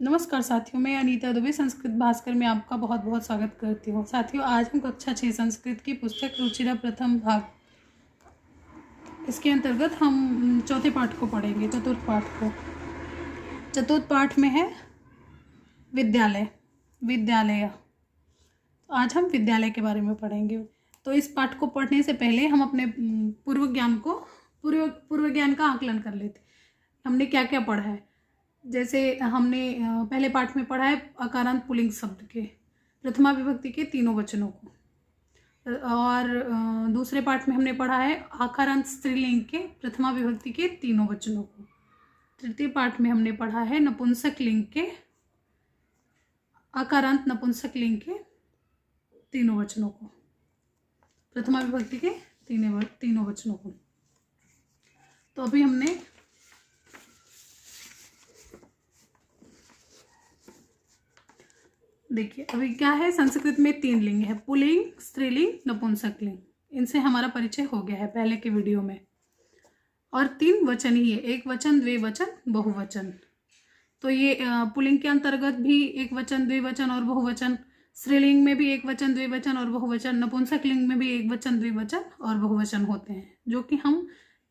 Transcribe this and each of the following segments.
नमस्कार साथियों, मैं अनीता दुबे संस्कृत भास्कर में आपका बहुत बहुत स्वागत करती हूँ। साथियों, आज हम कक्षा 6 संस्कृत की पुस्तक रुचिरा प्रथम भाग, इसके अंतर्गत हम चौथे पाठ को पढ़ेंगे, चतुर्थ पाठ को। चतुर्थ पाठ में है विद्यालय। तो आज हम विद्यालय के बारे में पढ़ेंगे। तो इस पाठ को पढ़ने से पहले हम अपने पूर्व ज्ञान का आकलन कर लेते। हमने क्या क्या पढ़ा है। जैसे हमने पहले पाठ में पढ़ा है अकारांत पुल्लिंग शब्द के प्रथमा विभक्ति के तीनों वचनों को, और दूसरे पाठ में हमने पढ़ा है आकारांत स्त्रीलिंग के प्रथमा विभक्ति के तीनों वचनों को। तृतीय पाठ में हमने पढ़ा है नपुंसक लिंग के आकारांत नपुंसक लिंग के तीनों वचनों को, प्रथमा विभक्ति के तीनों वचनों को। तो अभी हमने देखिए, अभी क्या है, संस्कृत में 3 लिंग है, पुल्लिंग, स्त्रीलिंग, नपुंसक लिंग। इनसे हमारा परिचय हो गया है पहले के वीडियो में। और 3 वचन ही है, एक वचन, द्विवचन, बहुवचन। तो ये पुल्लिंग के अंतर्गत भी एक वचन, द्विवचन और बहुवचन, स्त्रीलिंग में भी एक वचन, द्विवचन और बहुवचन, नपुंसक लिंग में भी एक वचन, द्विवचन और बहुवचन होते हैं, जो कि हम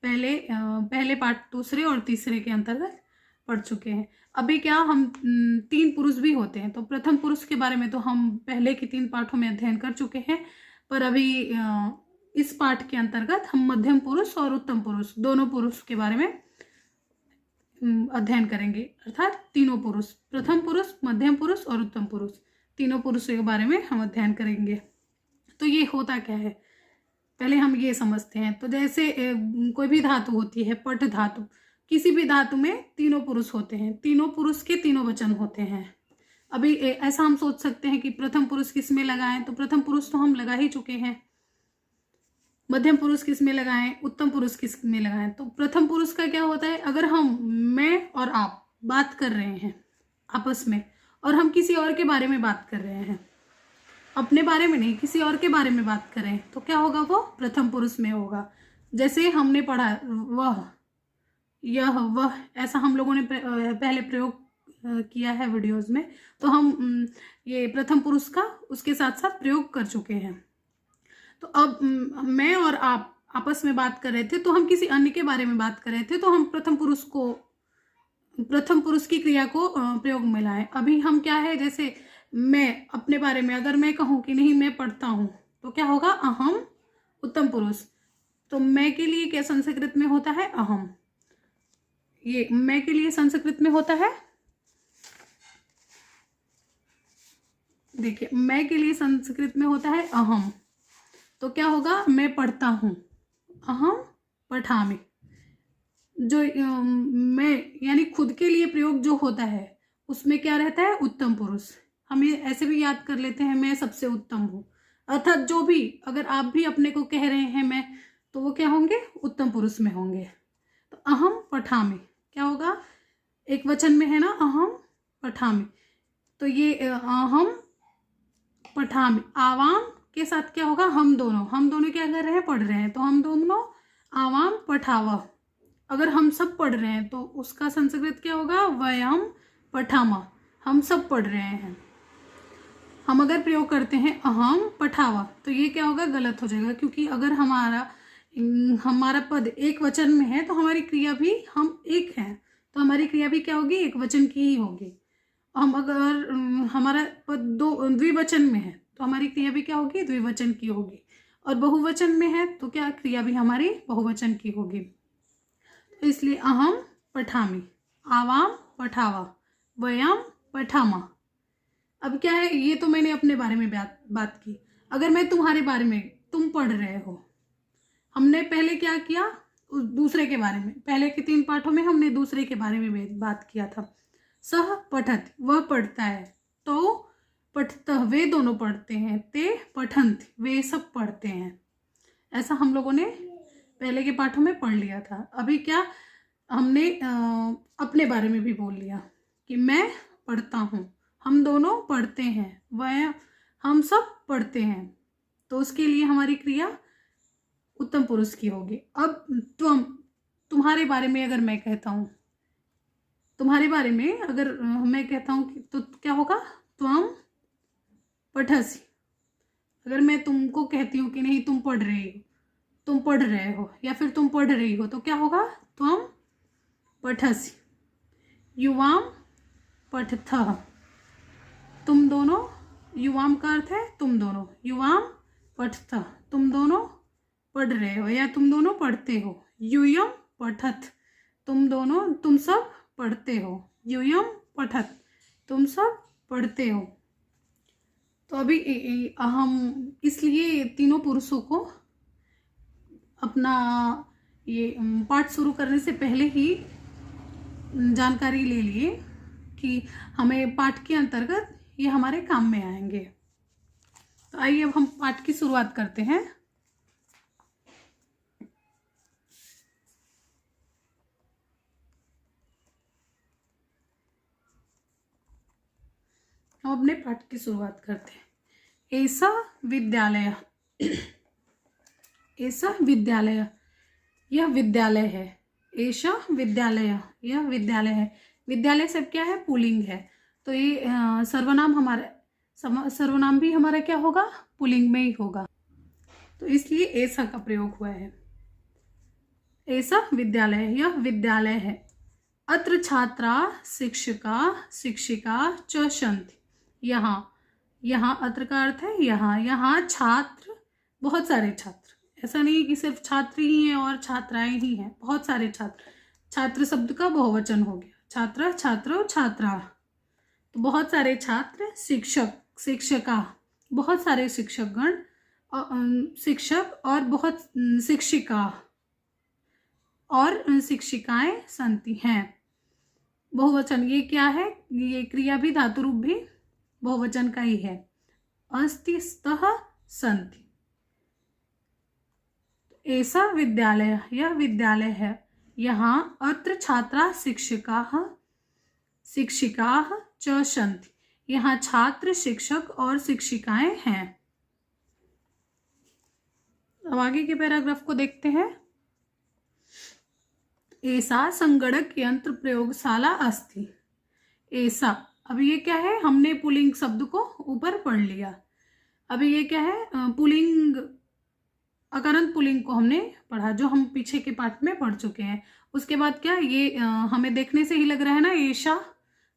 पहले पाठ दूसरे और तीसरे के अंतर्गत पढ़ चुके हैं। अभी क्या हम 3 पुरुष भी होते हैं। तो प्रथम पुरुष के बारे में तो हम पहले के 3 पाठों में अध्ययन कर चुके हैं, पर अभी इस पाठ के अंतर्गत हम मध्यम पुरुष और उत्तम पुरुष, दोनों पुरुष के बारे में अध्ययन करेंगे। अर्थात तीनों पुरुष, प्रथम पुरुष, मध्यम पुरुष और उत्तम पुरुष, तीनों पुरुषों के बारे में हम अध्ययन करेंगे। तो ये होता क्या है, पहले हम ये समझते हैं। तो जैसे कोई भी धातु होती है, पट धातु, किसी भी धातु में तीनों पुरुष होते हैं, तीनों पुरुष के तीनों वचन होते हैं। अभी ऐसा हम सोच सकते हैं कि प्रथम पुरुष किस में लगाएं, तो प्रथम पुरुष तो हम लगा ही चुके हैं। मध्यम पुरुष किस में लगाएं, उत्तम पुरुष किस में लगाएं। तो प्रथम पुरुष का क्या होता है, अगर मैं और आप बात कर रहे हैं आपस में, और हम किसी और के बारे में बात कर रहे हैं, अपने बारे में नहीं, किसी और के बारे में बात कर रहे हैं, तो क्या होगा, वो प्रथम पुरुष में होगा। जैसे हमने पढ़ा वह, यह, वह, ऐसा हम लोगों ने पहले प्रयोग किया है वीडियोस में। तो हम ये प्रथम पुरुष का उसके साथ साथ प्रयोग कर चुके हैं। तो अब मैं और आप आपस में बात कर रहे थे, तो हम किसी अन्य के बारे में बात कर रहे थे, तो हम प्रथम पुरुष की क्रिया को प्रयोग में लाएं। अभी हम क्या है, जैसे मैं अपने बारे में अगर मैं कहूँ कि नहीं मैं पढ़ता हूँ, तो क्या होगा, अहम, उत्तम पुरुष। तो मैं के लिए क्या संस्कृत में होता है, अहम। ये मैं के लिए संस्कृत में होता है, देखिए, मैं के लिए संस्कृत में होता है अहम। तो क्या होगा, मैं पढ़ता हूं, अहम पठामि। जो मैं यानी खुद के लिए प्रयोग जो होता है, उसमें क्या रहता है, उत्तम पुरुष। हम ये ऐसे भी याद कर लेते हैं, मैं सबसे उत्तम हूँ। अर्थात जो भी, अगर आप भी अपने को कह रहे हैं मैं, तो वो क्या होंगे, उत्तम पुरुष में होंगे। तो अहम पठामि क्या होगा, एक वचन में है ना, अहम पठामि। तो ये अहम पठामि, आवाम के साथ क्या होगा, हम दोनों क्या कर रहे हैं, पढ़ रहे हैं। तो हम दोनों आवाम पठावा। अगर हम सब पढ़ रहे हैं तो उसका संस्कृत क्या होगा, वयम पठामा, हम सब पढ़ रहे हैं। हम अगर प्रयोग करते हैं अहम पठावा, तो ये क्या होगा, गलत हो जाएगा, क्योंकि अगर हमारा पद एक वचन में है, तो हमारी क्रिया भी, हम एक हैं, तो हमारी क्रिया भी क्या होगी, एक वचन की ही होगी। हम अगर हमारा पद द्विवचन में है, तो हमारी क्रिया भी क्या होगी, द्विवचन की होगी। और बहुवचन में है तो क्या, क्रिया भी हमारी बहुवचन की होगी। तो इसलिए अहम पठामि, आवाम पठावा, वयम पठामा। अब क्या है, ये तो मैंने अपने बारे में बात की। अगर मैं तुम्हारे बारे में, तुम पढ़ रहे हो, हमने पहले क्या किया, दूसरे के बारे में, पहले के 3 पाठों में हमने दूसरे के बारे में बात किया था। सह पठत, वह पढ़ता है, तो पठतः, वे दोनों पढ़ते हैं, ते पठंत, वे सब पढ़ते हैं। ऐसा हम लोगों ने पहले के पाठों में पढ़ लिया था। अभी क्या, हमने अपने बारे में भी बोल लिया कि मैं पढ़ता हूँ, हम दोनों पढ़ते हैं, वह, हम सब पढ़ते हैं। तो उसके लिए हमारी क्रिया उत्तम पुरुष की होगी। अब तुम्हारे बारे में अगर मैं कहता हूँ, तुम्हारे बारे में अगर मैं कहता हूँ कि तो क्या होगा, त्वम पठसि। अगर मैं तुमको कहती हूँ कि नहीं तुम पढ़ रही हो, तुम पढ़ रहे हो या फिर तुम पढ़ रही हो, तो क्या होगा, त्वम पठसि। युवाम पठथः, तुम दोनों, युवाम का अर्थ है तुम दोनों, युवाम पठथः, तुम दोनों पढ़ रहे हो या तुम दोनों पढ़ते हो। यूयम पठत, तुम दोनों, तुम सब पढ़ते हो। यूयम पठत, तुम सब पढ़ते हो। तो अभी हम इसलिए तीनों पुरुषों को अपना ये पाठ शुरू करने से पहले ही जानकारी ले लिए कि हमें पाठ के अंतर्गत ये हमारे काम में आएंगे। तो आइए अब हम पाठ की शुरुआत करते हैं। हम अपने पाठ की शुरुआत करते हैं। ऐसा विद्यालय, ऐसा विद्यालय, यह विद्यालय है। ऐसा विद्यालय, यह विद्यालय है। विद्यालय सब क्या है, पुल्लिंग है। तो ये सर्वनाम हमारा, सर्वनाम भी हमारा क्या होगा, पुल्लिंग में ही होगा। तो इसलिए ऐसा का प्रयोग हुआ है। ऐसा विद्यालय, यह विद्यालय है। अत्र छात्रा शिक्षका शिक्षिका च सन्ति। यहाँ, यहाँ अत्र का अर्थ है यहाँ, यहाँ छात्र, बहुत सारे छात्र, ऐसा नहीं कि सिर्फ छात्र ही हैं और छात्राएं ही हैं, बहुत सारे छात्र। छात्र शब्द का बहुवचन हो गया, छात्र, छात्र, छात्रा। तो बहुत सारे छात्र, शिक्षक, शिक्षिका, बहुत सारे शिक्षकगण, शिक्षक और बहुत शिक्षिका और शिक्षिकाएं संति हैं। बहुवचन ये क्या है, ये क्रिया भी, धातु रूप भी बहुवचन का ही है। अस्ति स्तः संति। ऐसा विद्यालय, यह विद्यालय है। यहाँ अत्र छात्रा शिक्षकाः शिक्षिकाः च सन्ति। यहाँ छात्र, शिक्षक और शिक्षिकाएं हैं। अब आगे के पैराग्राफ को देखते हैं। ऐसा संगणक यंत्र प्रयोगशाला अस्ति। ऐसा, अभी ये क्या है, हमने पुल्लिंग शब्द को ऊपर पढ़ लिया। अभी ये क्या है, पुल्लिंग, अकारांत पुल्लिंग को हमने पढ़ा, जो हम पीछे के पाठ में पढ़ चुके हैं। उसके बाद क्या, ये हमें देखने से ही लग रहा है ना, ऐसा,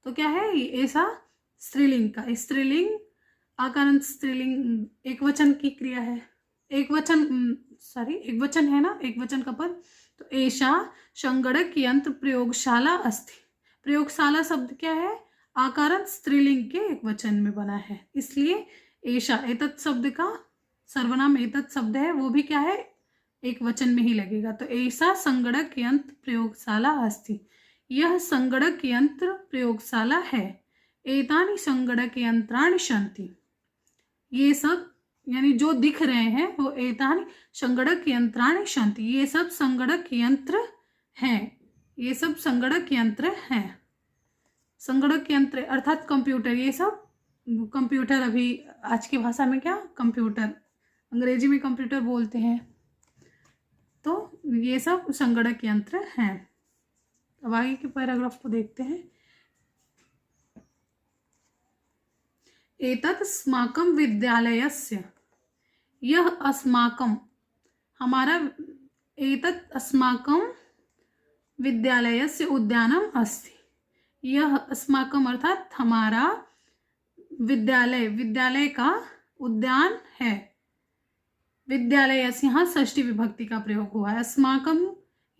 तो क्या है, ऐसा स्त्रीलिंग का, स्त्रीलिंग, आकारांत स्त्रीलिंग, एक वचन की क्रिया है, एक वचन, सॉरी एक वचन है ना, एक वचन का पद। तो ऐसा संगणक यंत्र प्रयोगशाला अस्ति। प्रयोगशाला शब्द क्या है, आकारांत स्त्रीलिंग के एक वचन में बना है, इसलिए ऐसा, एतत् शब्द का सर्वनाम एतत् शब्द है, वो भी क्या है, एक वचन में ही लगेगा। तो ऐसा संगणक यंत्र प्रयोगशाला अस्ति, यह संगणक यंत्र प्रयोगशाला है। एतानि संगणक यंत्राणि सन्ति, ये सब यानी जो दिख रहे हैं वो एतानि संगणक यंत्राणि सन्ति, ये सब संगणक यंत्र हैं, ये सब संगणक यंत्र हैं। संगणक यंत्र अर्थात कंप्यूटर, ये सब कंप्यूटर, अभी आज की भाषा में क्या, कंप्यूटर, अंग्रेजी में कंप्यूटर बोलते हैं। तो ये सब संगणक यंत्र हैं। अब आगे के पैराग्राफ को देखते हैं। एतत् अस्माकं विद्यालयस्य, यह अस्माकं, हमारा, एतत् अस्माकं विद्यालयस्य उद्यानम अस्ति। यह अस्माकं अर्थात हमारा, विद्यालय, विद्यालय का उद्यान है। विद्यालय, यहाँ षष्ठी विभक्ति का प्रयोग हुआ है। अस्माकं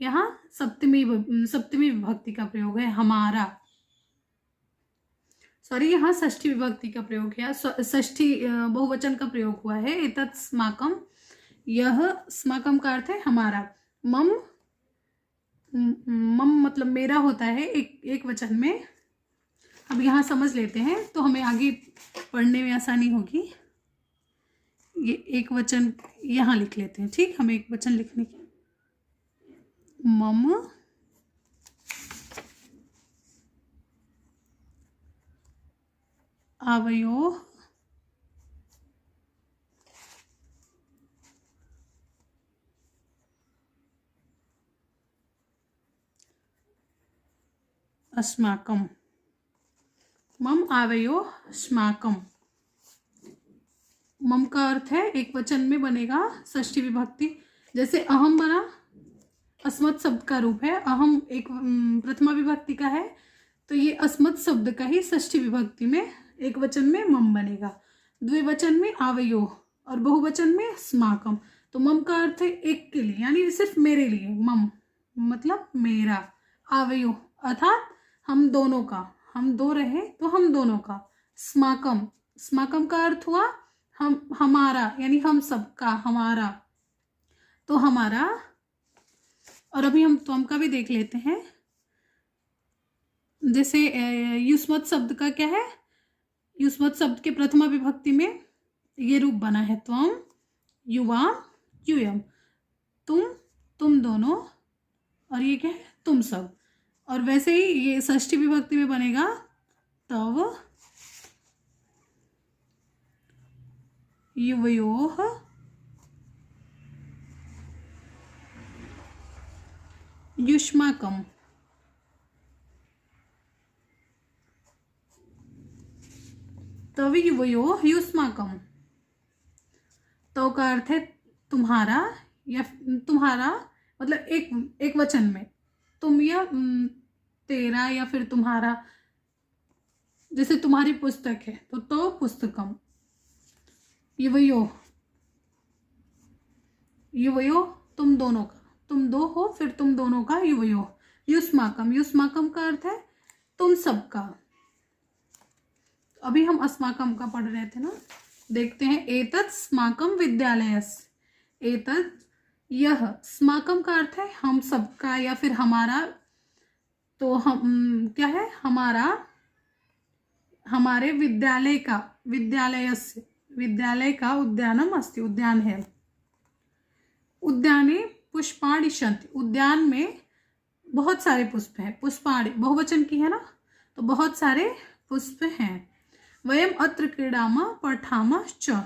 यहाँ सप्तमी विभक्ति का प्रयोग है, हमारा, सॉरी यहाँ षष्ठी विभक्ति का प्रयोग है, षष्ठी बहुवचन का प्रयोग हुआ है। एतत् अस्माकं, यह अस्माकं का अर्थ है हमारा। मम, मम मतलब मेरा होता है एक वचन में। अब यहाँ समझ लेते हैं तो हमें आगे पढ़ने में आसानी होगी। ये एक वचन यहाँ लिख लेते हैं, ठीक, हमें एक वचन लिखने की। मम आवयोः अस्माकं, मम आवयोः अस्माकं। मम का अर्थ है एक वचन में बनेगा षष्ठी विभक्ति, जैसे अहम बना अस्मत् शब्द का रूप है, अहम एक प्रथमा विभक्ति का है, तो ये अस्मत् शब्द का ही षष्ठी विभक्ति में एक वचन में मम बनेगा, द्विवचन में आवयो और बहुवचन में अस्माकम। तो मम का अर्थ है एक के लिए, यानी सिर्फ मेरे लिए, मम मतलब मेरा, आवयो अर्थात हम दोनों का, हम दो रहे तो हम दोनों का, स्माकम, स्माकम का अर्थ हुआ हम, हमारा, यानी हम सबका, हमारा, तो हमारा। और अभी हम त्वम का भी देख लेते हैं, जैसे युष्मत् शब्द का क्या है, युष्मत् शब्द के प्रथमा विभक्ति में ये रूप बना है त्वम, युवाम, यूयम, तुम दोनों, और ये क्या है, तुम सब। और वैसे ही ये षष्ठी विभक्ति में बनेगा तव, युवयोः, युष्माकम, तव युवयोः युष्माकम। तो का अर्थ है तुम्हारा, या तुम्हारा मतलब एक वचन में, तुम या तेरा या फिर तुम्हारा, जैसे तुम्हारी पुस्तक है तो पुस्तकम, युवयो, युवयो तुम दोनों का, तुम दो हो फिर तुम दोनों का, युवयो, युष्माकम, युष्माकम का अर्थ है तुम सबका। अभी हम अस्माकम का पढ़ रहे थे ना, देखते हैं, एतत् स्माकम विद्यालयस्य, एतत् यह, स्माकम का अर्थ है हम सबका या फिर हमारा, तो हम क्या है, हमारा, हमारे विद्यालय का, विद्यालयस्य, विद्यालय का, उद्यानम अस्ति, उद्यान है, उद्याने पुष्पाणि सन्ति, उद्यान में बहुत सारे पुष्प हैं, पुष्पाणि बहुवचन की है ना, तो बहुत सारे पुष्प हैं। वयम अत्र क्रीडामा पठामा च,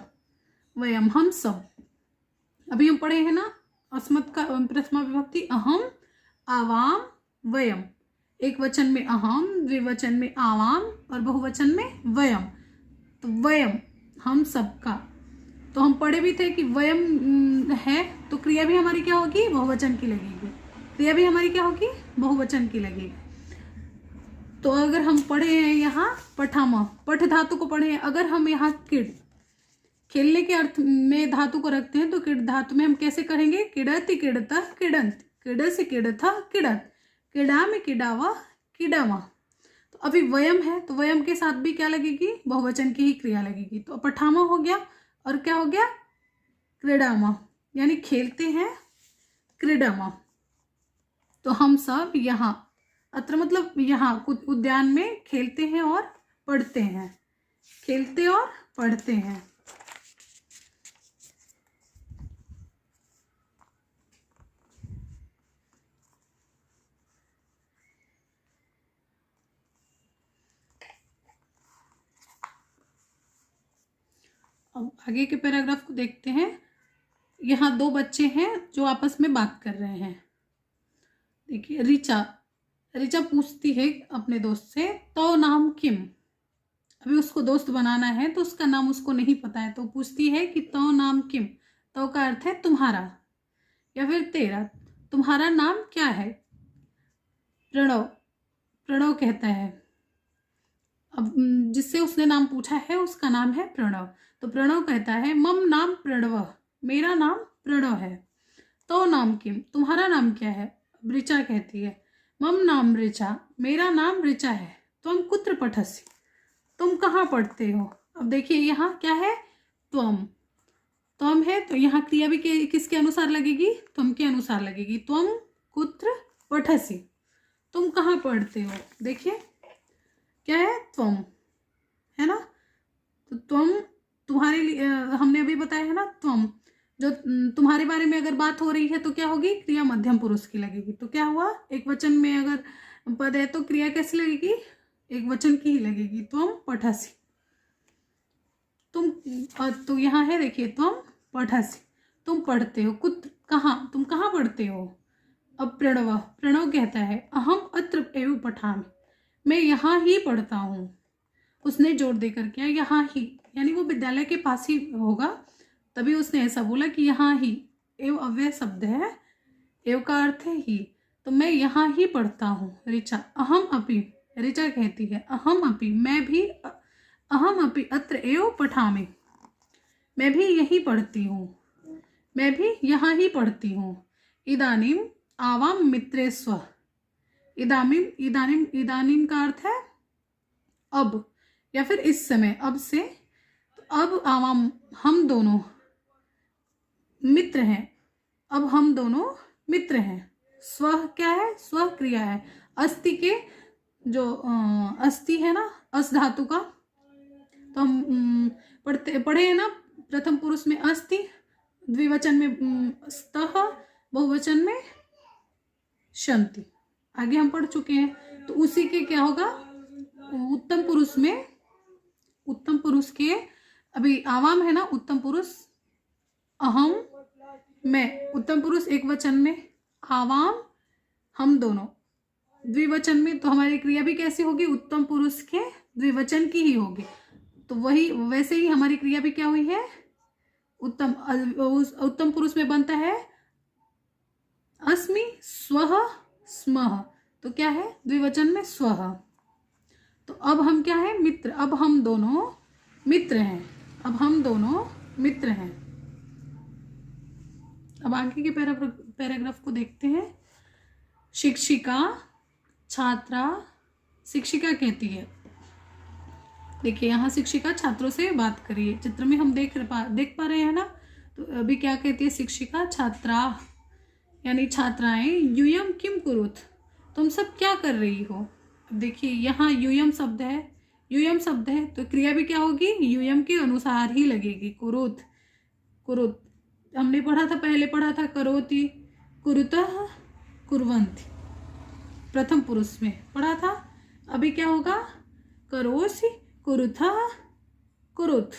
वयम हम सब, अभी हम पढ़े हैं ना अस्मत् का प्रथमा विभक्ति अहम, आवाम, वयम, एक वचन में अहम, द्विवचन में आवाम और बहुवचन में वयम, तो वयम हम सबका। तो हम पढ़े भी थे कि वयम है तो क्रिया भी हमारी क्या होगी, बहुवचन की लगेगी, क्रिया भी हमारी क्या होगी, बहुवचन की लगेगी। तो अगर हम पढ़े हैं यहाँ पठामा, पठ धातु को पढ़े हैं, अगर हम यहाँ किड, खेलने के अर्थ में धातु को रखते हैं तो किड धातु में हम कैसे करेंगे, किडति किडता किडंत, किडसि किडथा किडत, किडा में किडावा किडावा। तो अभी वयम है तो वयम के साथ भी क्या लगेगी, बहुवचन की ही क्रिया लगेगी, तो पठामा हो गया और क्या हो गया, क्रीडामा, यानी खेलते हैं, क्रीडामा। तो हम सब यहाँ, अत्र मतलब यहाँ उद्यान में खेलते हैं और पढ़ते हैं, खेलते और पढ़ते हैं। अब आगे के पैराग्राफ को देखते हैं। यहाँ दो बच्चे हैं जो आपस में बात कर रहे हैं। देखिए, ऋचा पूछती है अपने दोस्त से, तो नाम किम, अभी उसको दोस्त बनाना है तो उसका नाम उसको नहीं पता है, तो पूछती है कि तो नाम किम, तो का अर्थ है तुम्हारा या फिर तेरा, तुम्हारा नाम क्या है, प्रणव, प्रणव कहता है। अब जिससे उसने नाम पूछा है उसका नाम है प्रणव, तो प्रणव कहता है मम नाम प्रणव, मेरा नाम प्रणव है। तो नाम किम, तुम्हारा नाम क्या है, ऋचा कहती है मम नाम ऋचा, मेरा नाम ऋचा है। त्वम कुत्र पठसि, तुम कहाँ पढ़ते हो। अब देखिए यहाँ क्या है, त्वम, त्वम है तो यहाँ क्रिया भी किसके अनुसार लगेगी, त्वम के अनुसार लगेगी। त्वम कुत्र पठसि, तुम कहाँ पढ़ते हो। देखिए क्या है, त्वम है ना, तो त्वम तुम्हारे लिए, हमने अभी बताया है ना, त्वम जो तुम्हारे बारे में अगर बात हो रही है तो क्या होगी, क्रिया मध्यम पुरुष की लगेगी। तो क्या हुआ, एक वचन में अगर पद है तो क्रिया कैसी लगेगी, एक वचन की ही लगेगी, त्वम पठसि, तुम। तो यहाँ है देखिए, त्वम पठसि, तुम पढ़ते हो, कुत्र कहाँ, तुम कहाँ पढ़ते हो। अब प्रणव, प्रणव कहता है अहम अत्र एव पठामि, मैं यहाँ ही पढ़ता हूँ। उसने जोर देकर किया यहाँ ही, यानी वो विद्यालय के पास ही होगा, तभी उसने ऐसा बोला कि यहाँ ही। एव अव्यय शब्द है, एव का अर्थ है ही, तो मैं यहाँ ही पढ़ता हूँ। ऋचा अहम अपि, ऋचा कहती है अहम अपि, मैं भी, अहम अपि अत्र एव पठामि, मैं भी यही पढ़ती हूँ, मैं भी यहाँ ही पढ़ती हूँ। इदानीम आवाम मित्रे स्व, इदानीम, इदानीम, इदानीम का अर्थ है अब या फिर इस समय, अब से। तो अब आवाम, हम दोनों मित्र हैं, अब हम दोनों मित्र हैं। स्व क्या है? स्व क्रिया है। अस्ति के जो अस्ति है ना, अस धातु का, तो हम पढ़े हैं ना, प्रथम पुरुष में अस्ति, द्विवचन में स्तः, बहुवचन में शन्ति, आगे हम पढ़ चुके हैं। तो उसी के क्या होगा, उत्तम पुरुष में, उत्तम पुरुष के, अभी आवाम है ना, उत्तम पुरुष अहम, मैं, उत्तम पुरुष एक वचन में, आवाम हम दोनों द्विवचन में, तो हमारी क्रिया भी कैसी होगी, उत्तम पुरुष के द्विवचन की ही होगी। तो वही वैसे ही हमारी क्रिया भी क्या हुई है, उत्तम पुरुष में बनता है अस्मि स्वः स्मः, तो क्या है, द्विवचन में स्वः। तो अब हम क्या है, मित्र, अब हम दोनों मित्र हैं, अब हम दोनों मित्र हैं। अब आगे के पैराग्राफ को देखते हैं। शिक्षिका छात्रा, शिक्षिका कहती है, देखिए यहाँ शिक्षिका छात्रों से बात करिए, चित्र में हम देख पा रहे हैं ना। तो अभी क्या कहती है शिक्षिका, छात्रा यानी छात्राएं, यूयम किम कुरुत, तुम सब क्या कर रही हो। देखिए यहाँ यूयम शब्द है, यूयम शब्द है, तो क्रिया भी क्या होगी, यूयम के अनुसार ही लगेगी। कुरुत, कुरुत हमने पढ़ा था, पहले पढ़ा था करोति, कुरुतः, कुर्वन्ति, प्रथम पुरुष में पढ़ा था। अभी क्या होगा, करोसि, कुरुथः, कुरुत,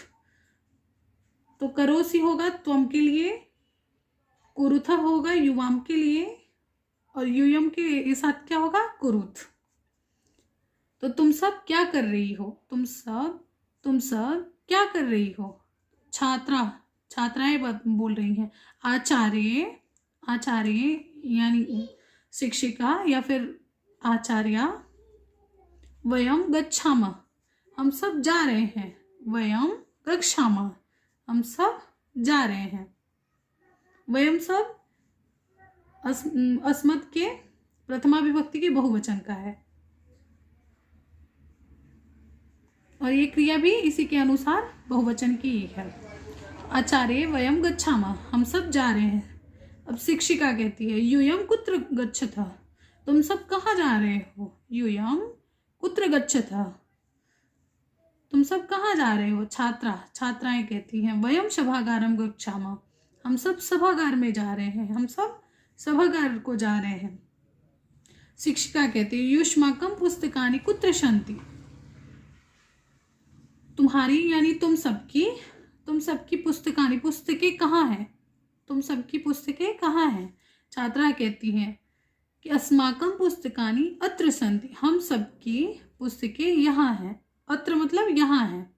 तो करोसि होगा त्वम के लिए, कुरुथः होगा युवाम के लिए, और यूयम के साथ क्या होगा, कुरुत। तो तुम सब क्या कर रही हो, तुम सब क्या कर रही हो। छात्रा, छात्राएं बोल रही हैं। आचार्य, आचार्य यानी शिक्षिका या फिर आचार्या। वयम गच्छामः, हम सब जा रहे हैं। वयम गच्छामः, हम सब जा रहे हैं। वयम सब अस्मत् के प्रथमा विभक्ति के बहुवचन का है, और ये क्रिया भी इसी के अनुसार बहुवचन की ही है। आचार्य वयम गच्छामः, हम सब जा रहे हैं। अब शिक्षिका कहती है, यूयम कुत्र गच्छतः, तुम सब कहाँ जा रहे हो। यूयम कुत्र गच्छतः, तुम सब कहाँ जा रहे हो। छात्रा, छात्राएं कहती हैं, वयम सभागारम गच्छामः, हम सब सभागार में जा रहे हैं, हम सब सभागार को जा रहे हैं। शिक्षिका कहती है, युष्माकम पुस्तकानि कुत्र सन्ति, तुम्हारी यानी तुम सबकी पुस्तकानि, पुस्तकें कहाँ हैं, तुम सबकी पुस्तकें कहाँ हैं। छात्रा कहती हैं कि अस्माकम पुस्तकानि अत्र सन्ति, हम सबकी पुस्तकें यहाँ हैं। अत्र मतलब यहाँ है,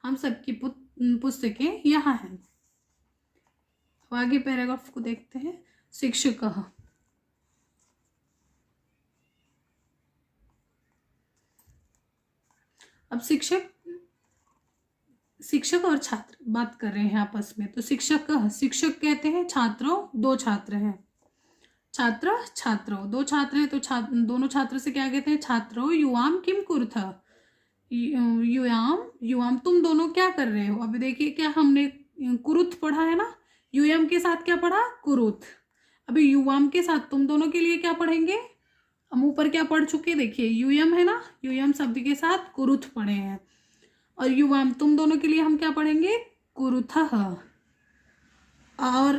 हम सबकी पुस्तकें यहाँ हैं। अब आगे पैराग्राफ को देखते हैं। शिक्षकः, अब शिक्षक और छात्र बात कर रहे हैं आपस में। तो शिक्षक कहते हैं छात्रों, दो छात्र हैं। छात्र छात्रों, दो छात्र हैं, तो दोनों छात्र से क्या कहते हैं, छात्रों युवाम किम कुरुतः, युवाम तुम दोनों क्या कर रहे हो। अभी देखिए क्या हमने कुरुत पढ़ा है ना, यूयम के साथ क्या पढ़ा, कुरुत। अभी युवाम के साथ तुम दोनों के लिए क्या पढ़ेंगे, हम ऊपर क्या पढ़ चुके, देखिए यूयम है ना, यूयम शब्द के साथ कुरुत पढ़े हैं। और युवाम तुम दोनों के लिए हम क्या पढ़ेंगे, कुरुथः। और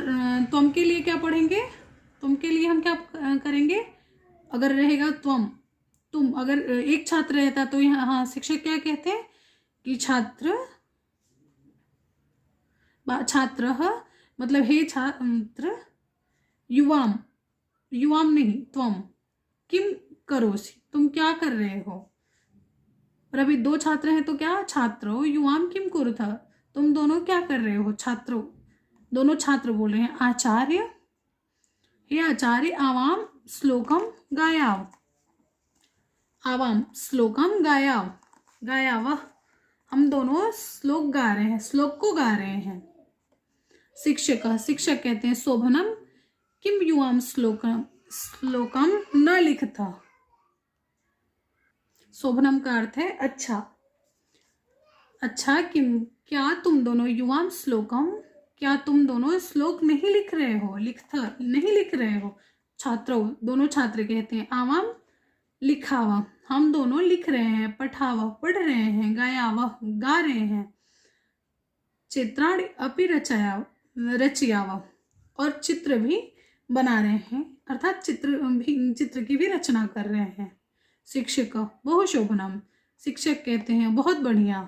त्वम के लिए क्या पढ़ेंगे, तुम के लिए हम क्या करेंगे, अगर रहेगा तुम, अगर एक छात्र रहता तो यहाँ शिक्षक क्या कहते हैं कि छात्रः मतलब हे छात्र, युवाम नहीं त्वम, किम करोसि, तुम क्या कर रहे हो। और अभी दो छात्र हैं तो क्या, छात्रो युवाम किम कुरुथ, तुम दोनों क्या कर रहे हो, छात्रों, दोनों छात्र बोल रहे हैं। आचार्य, हे आचार्य, आवाम श्लोकम गायाव, आवाम श्लोकम गायाव, गायाव, हम दोनों श्लोक गा रहे हैं, श्लोक को गा रहे हैं। शिक्षक, शिक्षक कहते हैं शोभनम किम युवाम श्लोकम, श्लोकम न लिखता, शोभनम का अर्थ है अच्छा, अच्छा किम, क्या तुम दोनों, युवाम श्लोकम, क्या तुम दोनों श्लोक नहीं लिख रहे हो, लिखता नहीं लिख रहे हो। छात्रों, दोनों छात्र कहते हैं। आवाम लिखावा, हम दोनों लिख रहे हैं। पठावा, पढ़ रहे हैं। गायावा, गा रहे हैं। चित्राणि अपि रचयाव, रचयावा, और चित्र भी बना रहे हैं, अर्थात चित्र की भी रचना कर रहे हैं। शिक्षक, बहु शोभनम, शिक्षक कहते हैं बहुत बढ़िया।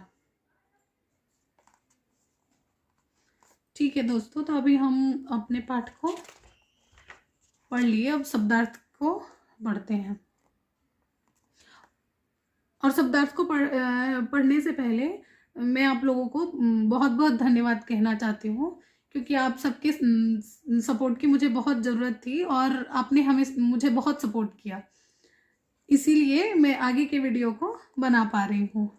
ठीक है दोस्तों, तो अभी हम अपने पाठ को पढ़ लिए, अब शब्दार्थ को पढ़ते हैं। और शब्दार्थ को पढ़ने से पहले मैं आप लोगों को बहुत बहुत धन्यवाद कहना चाहती हूँ, क्योंकि आप सबके सपोर्ट की मुझे बहुत ज़रूरत थी और आपने हमें मुझे बहुत सपोर्ट किया, इसीलिए मैं आगे के वीडियो को बना पा रही हूँ।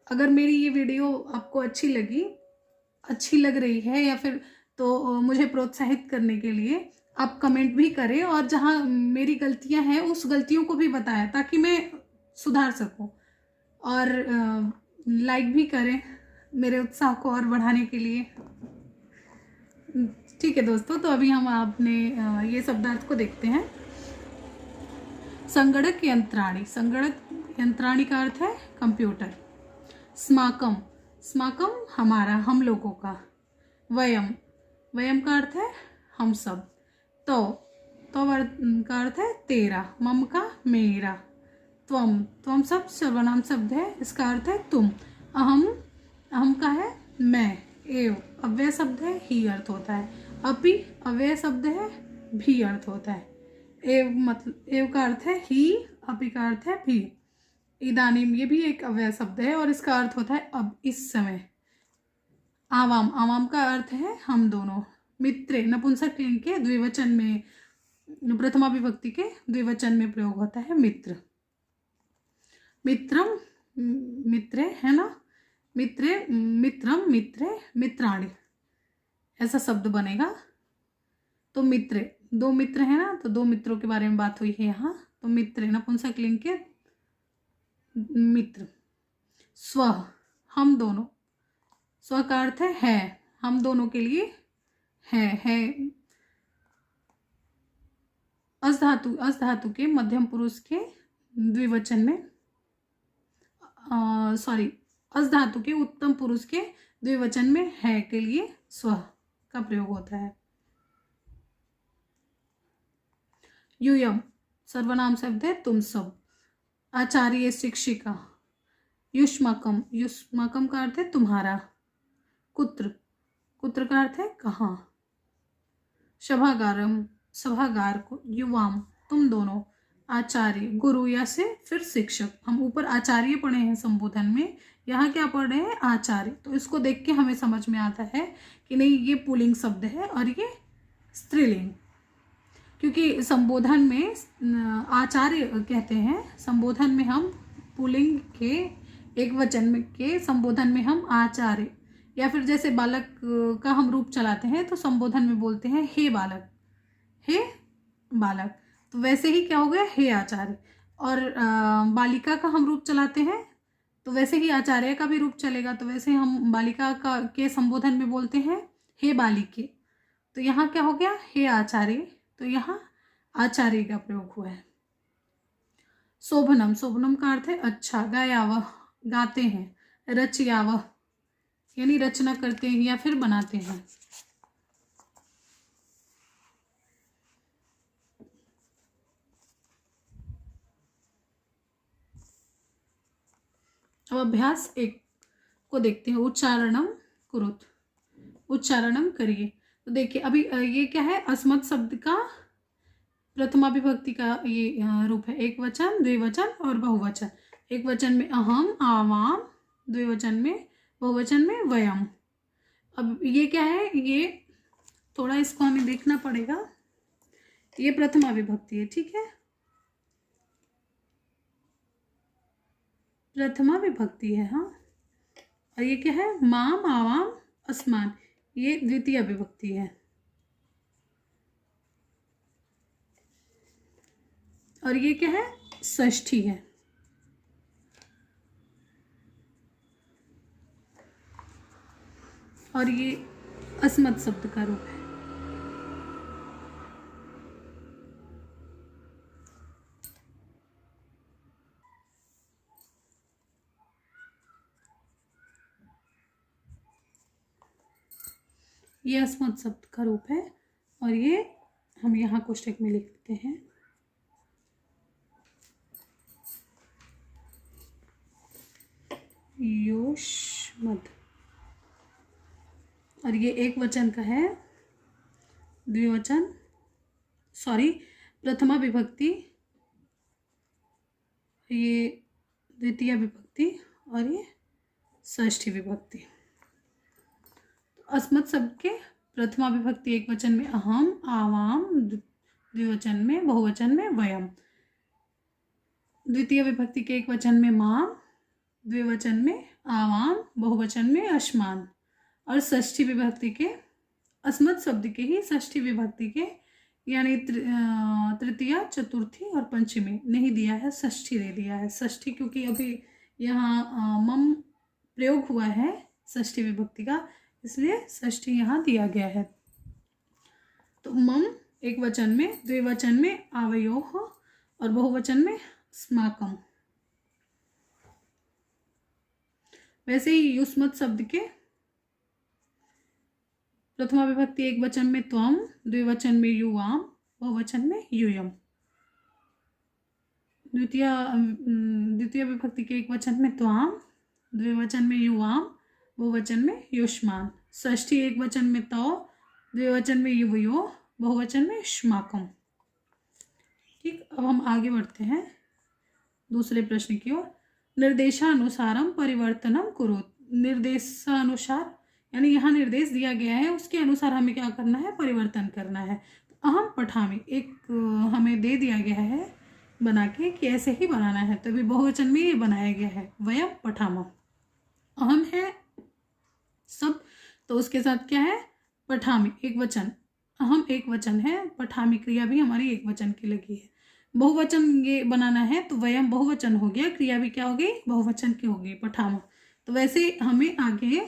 अगर मेरी ये वीडियो आपको अच्छी लग रही है या फिर, तो मुझे प्रोत्साहित करने के लिए आप कमेंट भी करें, और जहाँ मेरी गलतियां हैं उस गलतियों को भी बताएं ताकि मैं सुधार सकूं, और लाइक भी करें मेरे उत्साह को और बढ़ाने के लिए। ठीक है दोस्तों, तो अभी हम अपने ये शब्दार्थ को देखते हैं। संगणक यंत्राणी, संगणक यंत्राणी का अर्थ है कंप्यूटर। स्माकम, स्माकम हमारा, हम लोगों का। वयम, वयम का अर्थ है हम सब। तो का अर्थ है तेरा। मम का मेरा। त्वम, त्वम सब सर्वनाम शब्द है, इसका अर्थ है तुम। अहम, अहम का है मैं। एव अव्यय शब्द है, ही अर्थ होता है। अपि अव्यय शब्द है, भी अर्थ होता है। एव मतलब, एव का अर्थ है ही, अपि का अर्थ है भी। इदानीम, ये भी एक अव्यय शब्द है और इसका अर्थ होता है अब, इस समय। आवाम, आवाम का अर्थ है हम दोनों। मित्रे नपुंसक लिंग के द्विवचन में, प्रथमा विभक्ति के द्विवचन में प्रयोग होता है मित्र। मित्रम, मित्रे है ना, मित्रे, मित्रम, मित्रे, मित्राणि, ऐसा शब्द बनेगा। तो मित्रे, दो मित्र है ना, तो दो मित्रों के बारे में बात हुई है यहाँ। तो मित्रे नपुंसक लिंग के मित्र। स्व, हम दोनों। स्व का अर्थ है, हम दोनों के लिए है। अस धातु के मध्यम पुरुष के द्विवचन में, अस धातु के उत्तम पुरुष के द्विवचन में है के लिए स्व का प्रयोग होता है। यूयम सर्वनाम शब्द है तुम सब। आचार्य, शिक्षिका। युष्माकम, युष्माकम का अर्थ है तुम्हारा। कुत्र, कुत्र का अर्थ है कहाँ। सभागारम, सभागार को। युवाम, तुम दोनों। आचार्य, गुरु या से फिर शिक्षक। हम ऊपर आचार्य पढ़े हैं संबोधन में, यहाँ क्या पढ़ रहे हैं, आचार्य। तो इसको देख के हमें समझ में आता है कि नहीं, ये पुल्लिंग शब्द है और ये स्त्रीलिंग, क्योंकि संबोधन में आचार्य कहते हैं, संबोधन में हम पुल्लिंग के एक वचन में के संबोधन में हम आचार्य, या फिर जैसे बालक का हम रूप चलाते हैं तो संबोधन में बोलते हैं हे बालक, हे बालक। तो वैसे ही क्या हो गया, हे आचार्य। और बालिका का हम रूप चलाते हैं तो वैसे ही आचार्य का भी रूप चलेगा। तो वैसे हम बालिका का के संबोधन में बोलते हैं हे बालिके। तो यहाँ क्या हो गया, हे आचार्य। तो यहाँ आचार्य का प्रयोग हुआ है। शोभनम, शोभनम का अर्थ है अच्छा। गायावह, गाते हैं। रचयावह, यानी रचना करते हैं या फिर बनाते हैं। अब अभ्यास 1 को देखते हैं। उच्चारणम कुरुत, उच्चारणम करिए। तो देखिए अभी ये क्या है, अस्मत् शब्द का प्रथमा विभक्ति का ये रूप है एक वचन, द्विवचन और बहुवचन। एक वचन में अहम, आवाम, द्विवचन में, बहुवचन में वयम। अब ये क्या है, ये थोड़ा इसको हमें देखना पड़ेगा। ये प्रथमा विभक्ति है, ठीक है, प्रथमा विभक्ति है। हाँ, और ये क्या है, माम, आवाम, अस्मान, ये द्वितीय विभक्ति है। और ये क्या है, षष्ठी है। और ये अस्मत् शब्द का रूप है। ये अस्मत् शब्द का रूप है। और ये हम यहाँ कोष्टक में लिख देते हैं। योष्मद। और ये एक वचन का है, द्विवचन, सॉरी, प्रथमा विभक्ति, ये द्वितीय विभक्ति और ये षष्ठी विभक्ति। अस्मत् शब्द के प्रथमा विभक्ति एक वचन में अहम, आवाम, द्विवचन में, बहुवचन में वयम। द्वितीय विभक्ति के एक वचन में माम, द्विवचन में आवाम, बहुवचन में अस्मान। और षष्ठी विभक्ति के, अस्मत् शब्द के ही षष्ठी विभक्ति के, यानी तृतीया, चतुर्थी और पंचमी नहीं दिया है, षष्ठी दे दिया है। षष्ठी क्योंकि अभी यहाँ मम प्रयोग हुआ है षष्ठी विभक्ति का, इसलिए षष्ठी यहाँ दिया गया है। तो मम एक वचन में, द्विवचन में आवयोः और बहुवचन में स्माकम। वैसे ही युष्मत् शब्द के प्रथमा विभक्ति एक वचन में त्वम, द्विवचन में युवाम, बहुवचन में यूयम। द्वितीय विभक्ति के एक वचन में त्वाम, द्विवचन में युवाम, बहुवचन में युष्मान। षष्ठी एक वचन में तौ, द्विवचन में युवयो, बहुवचन में श्माकम। ठीक, अब हम आगे बढ़ते हैं दूसरे प्रश्न की ओर। निर्देशानुसारम परिवर्तनम कुरुत। निर्देशानुसार यानी यहाँ निर्देश दिया गया है, उसके अनुसार हमें क्या करना है, परिवर्तन करना है। तो अहम पठामि एक हमें दे दिया गया है बना के कि ऐसे ही बनाना है, तभी बहुवचन में ये बनाया गया है। वयम पठामः, अहम है सब, तो उसके साथ क्या है, पठामि एक वचन, अहम एक वचन है, पठामि क्रिया भी हमारी एक वचन की लगी है। बहुवचन ये बनाना है तो वयम बहुवचन हो गया, क्रिया भी क्या हो गई, बहुवचन की हो गई, पठामः। तो वैसे हमें आगे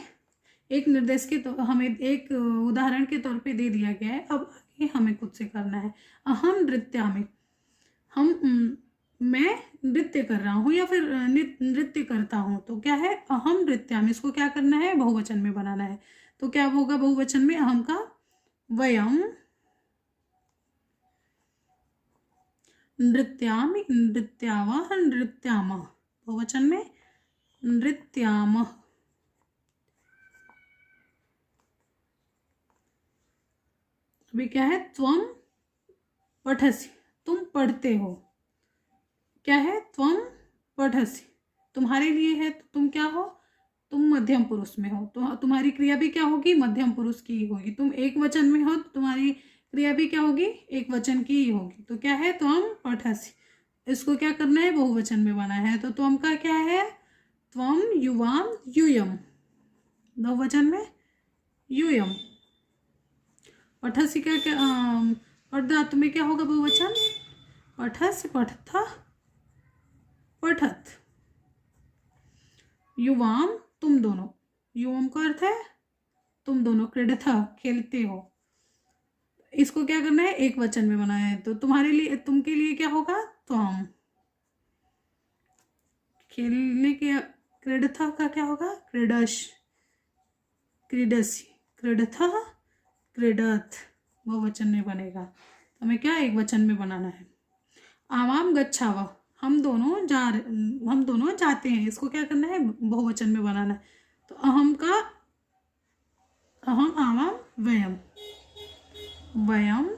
एक निर्देश के तो हमें एक उदाहरण के तौर पे दे दिया गया है, अब आगे हमें खुद से करना है। अहम नृत्यामि, मैं नृत्य कर रहा हूँ या फिर नृत्य करता हूँ, तो क्या है, अहम नृत्यामि, इसको क्या करना है, बहुवचन में बनाना है। तो क्या होगा बहुवचन में अहम का, वयम नृत्यामि, नृत्यावः, नृत्यामः, बहुवचन में नृत्यामः। अभी क्या है, त्वम पठसि, तुम पढ़ते हो। क्या है, त्वम पठसि, तुम्हारे लिए है, तो तुम क्या हो, तुम मध्यम पुरुष में हो, तो तुम्हारी क्रिया भी क्या होगी, मध्यम पुरुष की ही होगी। तुम एक वचन में हो तो तुम्हारी क्रिया भी क्या होगी, एक वचन की ही होगी। तो क्या है, त्वम पठसि, इसको क्या करना है, बहुवचन में बना है। तो त्वम का क्या है, त्वम युवाम यूयम, बहुवचन में यूयम। पठसि का क्या, पठ धातु में क्या होगा बहुवचन, पठस, पठथा, पठत। युवाम तुम दोनों, युवम का अर्थ है तुम दोनों, क्रीडथा खेलते हो, इसको क्या करना है, एक वचन में बनाया है। तो तुम्हारे लिए, तुम के लिए क्या होगा, त्वम, खेलने के, क्रीडथा का क्या होगा, क्रीडश, क्रीडसी, क्रीडथा, क्रीडथ, बहुवचन में बनेगा। तो हमें क्या, एक वचन में बनाना है। आवाम गच्छाव, हम दोनों जाते हैं, इसको क्या करना है, बहुवचन में बनाना है। तो अहम का, अहम, आवाम, वयम, वयम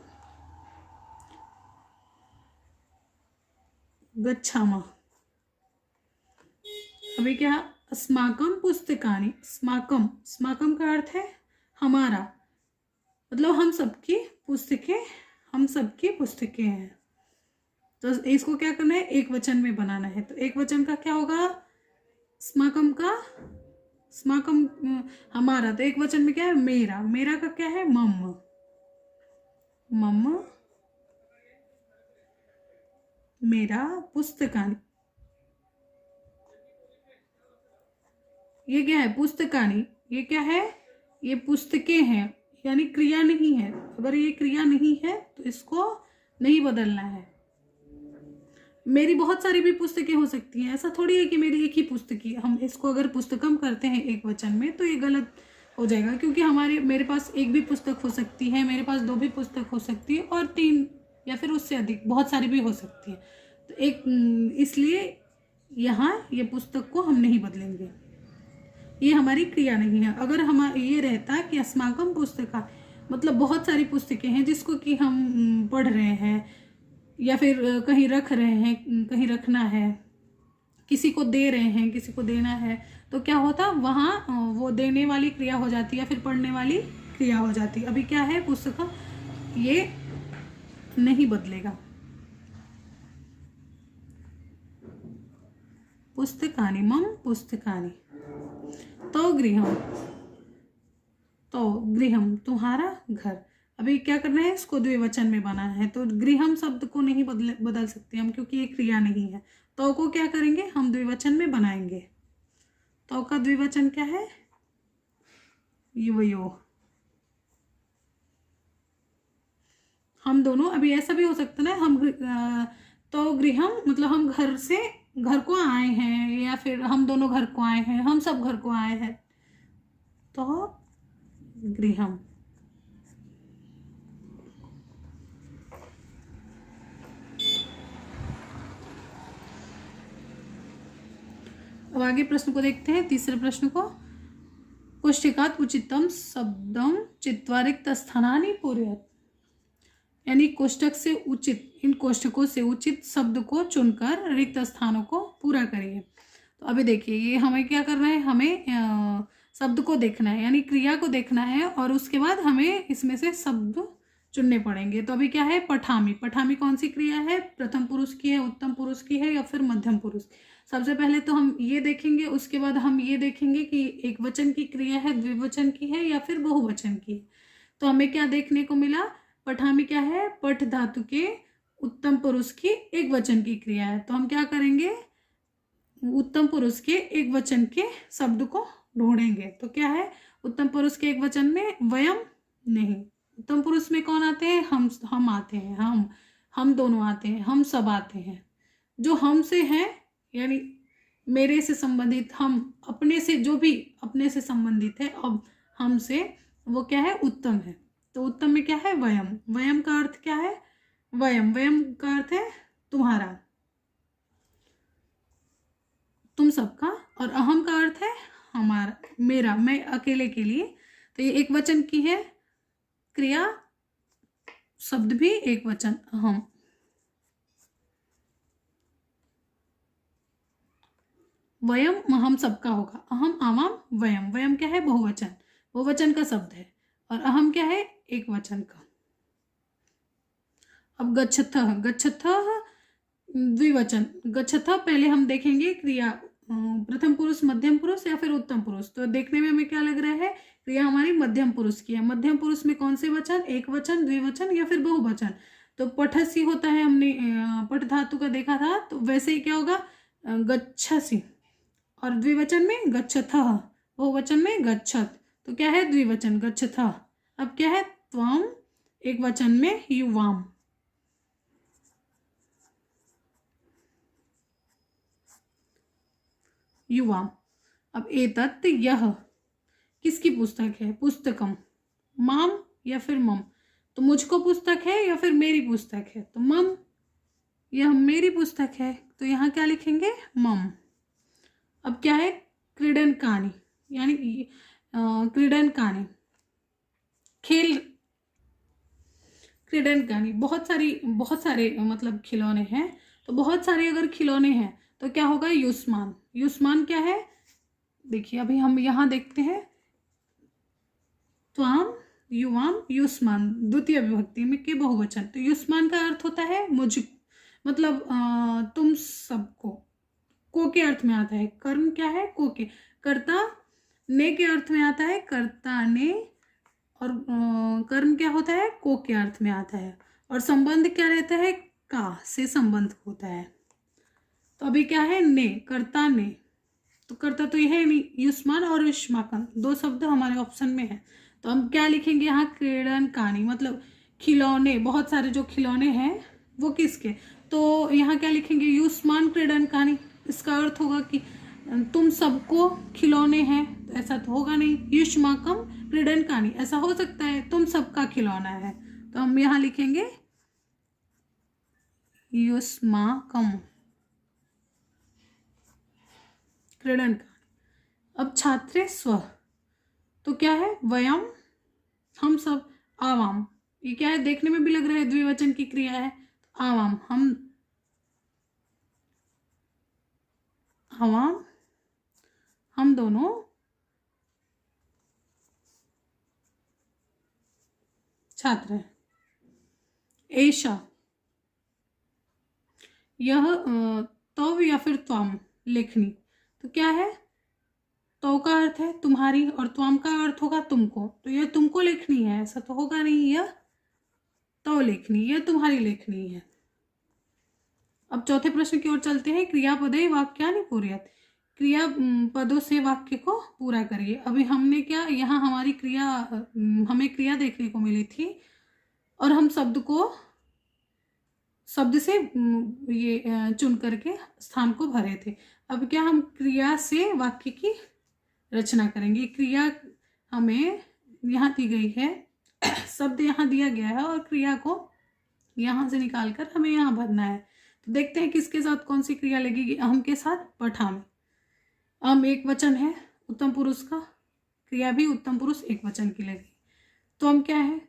गच्छामः। अभी क्या, अस्माकं पुस्तकानि, स्माकम, स्माकम का अर्थ है हमारा, मतलब हम सबकी पुस्तकें, हम सबकी पुस्तकें हैं। तो इसको क्या करना है, एक वचन में बनाना है। तो एक वचन का क्या होगा, स्माकम का, स्माकम हमारा, तो एक वचन में क्या है, मेरा, मेरा का क्या है, मम, मम मेरा पुस्तकानि। ये क्या है, पुस्तकानि, ये क्या है, ये पुस्तकें हैं, यानी क्रिया नहीं है। अगर ये क्रिया नहीं है तो इसको नहीं बदलना है। मेरी बहुत सारी भी पुस्तकें हो सकती हैं, ऐसा थोड़ी है कि मेरी एक ही पुस्तक है। हम इसको अगर पुस्तकम करते हैं एक वचन में तो ये गलत हो जाएगा, क्योंकि मेरे पास एक भी पुस्तक हो सकती है, मेरे पास दो भी पुस्तक हो सकती है, और तीन या फिर उससे अधिक बहुत सारी भी हो सकती है। तो इसलिए यहाँ ये पुस्तक को हम नहीं बदलेंगे, ये हमारी क्रिया नहीं है। अगर हम ये रहता कि अस्माकम पुस्तका, मतलब बहुत सारी पुस्तकें हैं जिसको कि हम पढ़ रहे हैं या फिर कहीं रख रहे हैं, कहीं रखना है, किसी को दे रहे हैं, किसी को देना है, तो क्या होता, वहाँ वो देने वाली क्रिया हो जाती है या फिर पढ़ने वाली क्रिया हो जाती है। अभी क्या है, पुस्तक, ये नहीं बदलेगा। पुस्तकानि, मम पुस्तकानि। तो गृहम, तो गृहम तुम्हारा घर। अभी क्या करना है, इसको द्विवचन में बनाना है। तो गृहम शब्द को नहीं बदल सकते हम, क्योंकि ये क्रिया नहीं है। तो को क्या करेंगे, हम द्विवचन में बनाएंगे। तो का द्विवचन क्या है, युवयो। हम दोनों, अभी ऐसा भी हो सकता है हम तो गृहम मतलब हम घर से, घर को आए हैं, या फिर हम दोनों घर को आए हैं, हम सब घर को आए हैं, तो गृहम। अब आगे प्रश्न को देखते हैं, तीसरे प्रश्न को। कोष्ठिकात उचितम शब्दम चित्वा रिक्त स्थानानि पूरयत, यानी कोष्ठक से उचित, इन कोष्ठकों से उचित शब्द को चुनकर रिक्त स्थानों को पूरा करिए। तो अभी देखिए, ये हमें क्या करना है, हमें शब्द को देखना है, यानी क्रिया को देखना है, और उसके बाद हमें इसमें से शब्द चुनने पड़ेंगे। तो अभी क्या है, पठामी, पठामी कौन सी क्रिया है, प्रथम पुरुष की है, उत्तम पुरुष की है, या फिर मध्यम पुरुष। सबसे पहले तो हम ये देखेंगे, उसके बाद हम ये देखेंगे कि एक वचन की क्रिया है, द्विवचन की है, या फिर बहुवचन की है। तो हमें क्या देखने को मिला, पठामी क्या है, पठ धातु के उत्तम पुरुष की एक वचन की क्रिया है। तो हम क्या करेंगे, उत्तम पुरुष के एक वचन के शब्द को ढूंढेंगे। तो क्या है, उत्तम पुरुष के एक वचन में वयम नहीं, उत्तम पुरुष में कौन आते हैं, हम आते हैं, हम दोनों आते हैं, हम सब आते हैं। जो हम से हैं, यानी मेरे से संबंधित, हम अपने से, जो भी अपने से संबंधित है, अब हमसे, वो क्या है, उत्तम है। तो उत्तम में क्या है, वयम, वयम का अर्थ क्या है, वयम, वयम का अर्थ है तुम्हारा, तुम सबका, और अहम का अर्थ है हमारा, मेरा, मैं अकेले के लिए। तो ये एक वचन की है क्रिया, शब्द भी एक वचन, अहम। वयम हम सबका होगा, अहम आवाम वयम, वयम क्या है, बहुवचन, बहुवचन का शब्द है, और अहम क्या है, एक वचन का। अब गच्छथः, गच्छथः द्विवचन, गच्छथः पहले हम देखेंगे क्रिया, प्रथम पुरुष, मध्यम पुरुष, या फिर उत्तम पुरुष। तो देखने में हमें क्या लग रहा है, क्रिया हमारी मध्यम पुरुष की है। मध्यम पुरुष में कौन से वचन, एक वचन, द्विवचन, या फिर बहुवचन। तो पठसी होता है, हमने पठ धातु का देखा था, तो वैसे ही क्या होगा, गच्छसि, और द्विवचन में गच्छथः, बहुवचन में गच्छत। तो क्या है, द्विवचन गच्छथः। अब क्या है, त्वम, एक वचन में युवाम, युवाम। अब एतत्, यह किसकी पुस्तक है, पुस्तकम, माम या फिर मम। तो मुझको पुस्तक है या फिर मेरी पुस्तक है, तो मम, यह मेरी पुस्तक है, तो यहाँ क्या लिखेंगे, मम। अब क्या है, क्रीडन कहानी, यानी क्रीडन कहानी, खेल, क्रीडन कहानी, बहुत सारे मतलब खिलौने हैं, तो बहुत सारे अगर खिलौने हैं तो क्या होगा, युष्मान। युष्मान क्या है, देखिए अभी हम यहाँ देखते हैं, त्वाम युवाम युष्मान, द्वितीय विभक्ति में के बहुवचन। तो युष्मान का अर्थ होता है मुझ, मतलब तुम सबको। को के अर्थ में आता है, कर्म क्या है, को के। कर्ता ने के अर्थ में आता है, कर्ता ने। और कर्म क्या होता है, को के अर्थ में आता है। और संबंध क्या रहता है, का से संबंध होता है। तो अभी क्या है, ने, कर्ता ने। तो कर्ता तो यह है नहीं, युष्मान और युष्माकन दो शब्द हमारे ऑप्शन में है। तो हम क्या लिखेंगे यहाँ, क्रीडन कहानी, मतलब खिलौने, बहुत सारे जो खिलौने हैं वो किसके। तो यहाँ क्या लिखेंगे, युष्मान क्रीडन कहानी। इसका अर्थ होगा कि तुम सबको खिलौने हैं, तो ऐसा तो होगा नहीं। युष्माकम क्रीडन कहानी, ऐसा हो सकता है तुम सबका खिलौना है। तो हम यहाँ लिखेंगे युष्माकम क्रीडन कहानी। अब छात्रे स्व, तो क्या है, वयम, हम सब, आवाम। ये क्या है, देखने में भी लग रहा है द्विवचन की क्रिया है। आवाम, हम, आवाम, हम दोनों छात्र हैं। ऐशा, यह तव या फिर त्वाम, लेखनी। तो क्या है, तो का अर्थ है तुम्हारी और त्वाम का अर्थ होगा तुमको। तो यह तुमको लेखनी है, ऐसा तो होगा नहीं, यह तो लेखनी, यह तुम्हारी लेखनी है। अब चौथे प्रश्न की ओर चलते हैं। क्रियापदे वाक्यानि पूरयत, क्रिया पदों से वाक्य को पूरा करिए। अभी हमने क्या, यहाँ हमारी क्रिया, हमें क्रिया देखने को मिली थी और हम शब्द को, शब्द से ये चुन करके स्थान को भरे थे। अब क्या, हम क्रिया से वाक्य की रचना करेंगे। क्रिया हमें यहाँ दी गई है, शब्द यहाँ दिया गया है और क्रिया को यहाँ से निकालकर हमें यहाँ भरना है। तो देखते हैं किसके साथ कौन सी क्रिया लगेगी। अहम के साथ पठाम। अहम एक वचन है, उत्तम पुरुष का, क्रिया भी उत्तम पुरुष एक वचन की लगेगी। तो हम क्या है,